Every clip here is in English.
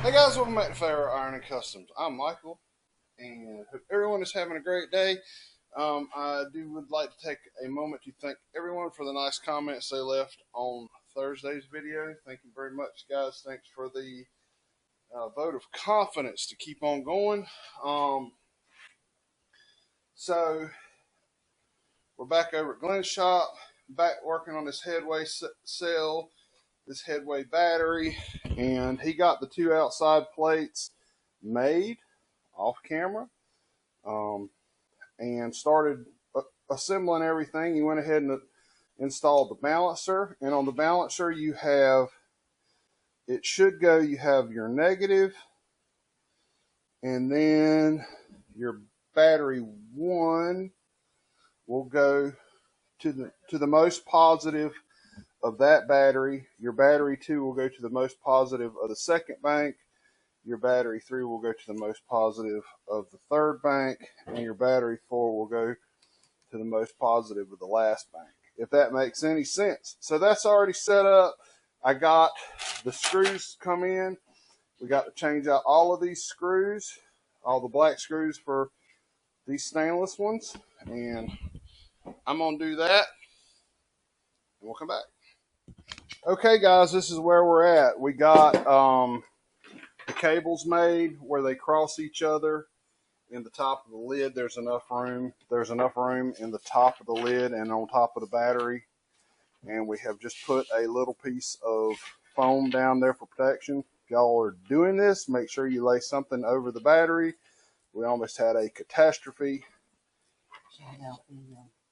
Hey guys, welcome back to Fair Iron and Customs. I'm Michael, and hope everyone is having a great day. Would like to take a moment to thank everyone for the nice comments they left on Thursday's video. Thank you very much, guys. Thanks for the vote of confidence to keep on going. So we're back over at Glenn's shop, back working on this Headway cell, this Headway battery, and he got the two outside plates made off camera, and started assembling everything. He went ahead and installed the balancer, and on the balancer you have, you have your negative, and then your battery 1 will go to the most positive of that battery. Your battery 2 will go to the most positive of the second bank. Your battery 3 will go to the most positive of the third bank, and your battery 4 will go to the most positive of the last bank, if that makes any sense. So that's already set up. I got the screws come in. We got to change out all of these screws, all the black screws for these stainless ones, and I'm going to do that, and we'll come back. Okay, guys, this is where we're at. We got the cables made where they cross each other in the top of the lid. There's enough room. There's enough room in the top of the lid and on top of the battery. And we have just put a little piece of foam down there for protection. If y'all are doing this, make sure you lay something over the battery. We almost had a catastrophe.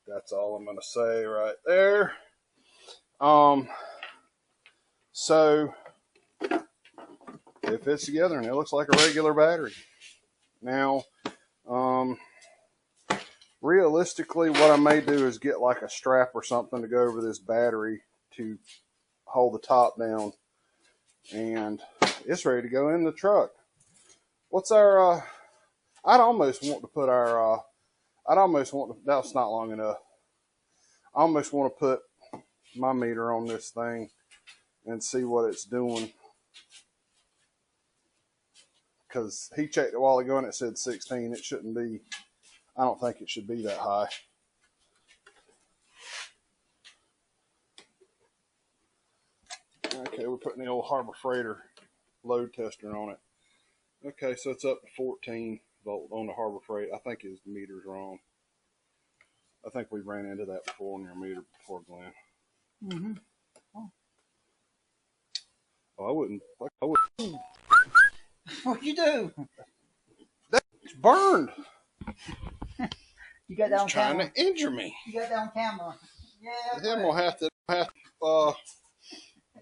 That's all I'm going to say right there. So it fits together and it looks like a regular battery. Now, realistically, what I may do is get like a strap or something to go over this battery to hold the top down, and it's ready to go in the truck. What's our, I'd almost want to put our, that's not long enough. I almost want to put my meter on this thing and see what it's doing, because he checked it a while ago and it said 16. It shouldn't be, I don't think it should be that high. Okay, we're putting the old Harbor Freighter load tester on it. Okay, so it's up to 14 volt on the Harbor Freight. I think his meter's wrong. I think we ran into that before on your meter before, Glenn. Mm-hmm. Oh, I wouldn't. What'd you do? That's burned. You got that on trying camera? To injure me. You got that on camera? Yeah. Then we'll have to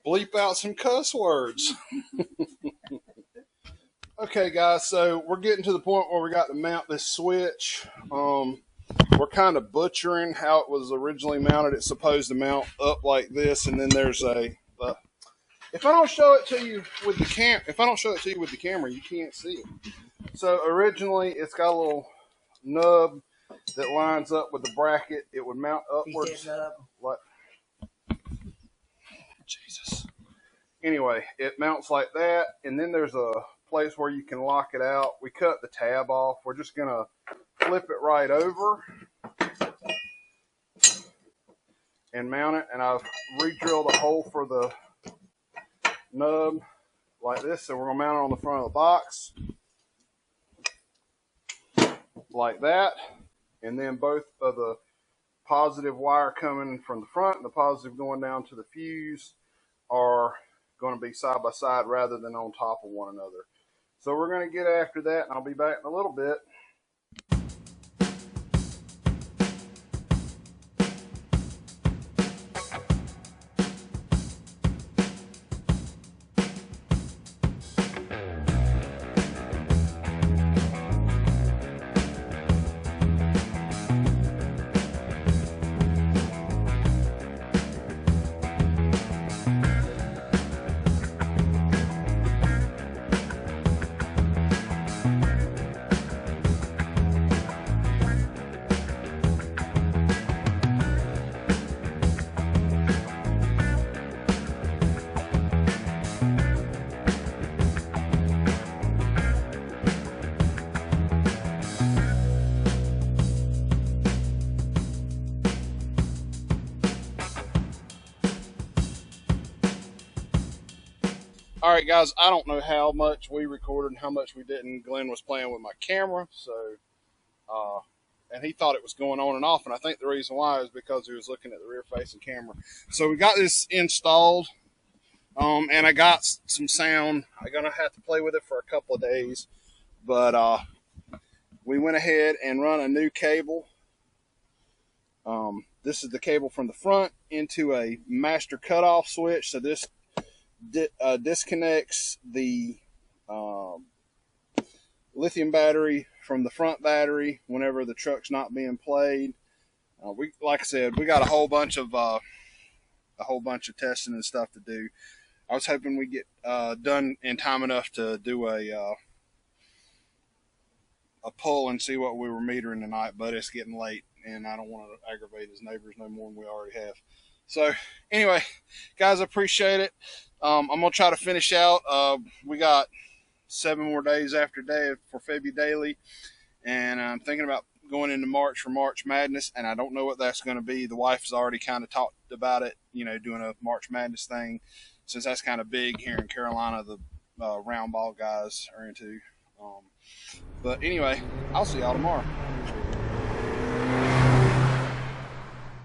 bleep out some cuss words. Okay, guys, so we're getting to the point where we got to mount this switch. We're kind of butchering how it was originally mounted. It's supposed to mount up like this, and then there's a. If I don't show it to you with the camera, you can't see it. So originally, it's got a little nub that lines up with the bracket. It would mount upwards. Like, Jesus. Anyway, it mounts like that, and then there's a place where you can lock it out. We cut the tab off. We're just gonna flip it right over and mount it. And I've re-drilled a hole for the nub like this, so we're gonna mount it on the front of the box like that, and then both of the positive wire coming from the front and the positive going down to the fuse are going to be side by side rather than on top of one another. So we're going to get after that, and I'll be back in a little bit. All right, guys, I don't know how much we recorded and how much we didn't. Glenn was playing with my camera, so and he thought it was going on and off, and I think the reason why is because he was looking at the rear-facing camera. So we got this installed, and I got some sound. I'm gonna have to play with it for a couple of days, but we went ahead and run a new cable. This is the cable from the front into a master cutoff switch. So this disconnects the lithium battery from the front battery whenever the truck's not being played. Like I said, we got a whole bunch of testing and stuff to do. I was hoping we get done in time enough to do a pull and see what we were metering tonight, but it's getting late and I don't want to aggravate his neighbors no more than we already have. So anyway, guys, I appreciate it. I'm gonna try to finish out. We got 7 more days after day for FebUdaily, and I'm thinking about going into March for March Madness, and I don't know what that's going to be. The wife has already kind of talked about it, doing a March Madness thing, since that's kind of big here in Carolina. The round ball guys are into. But anyway, I'll see y'all tomorrow.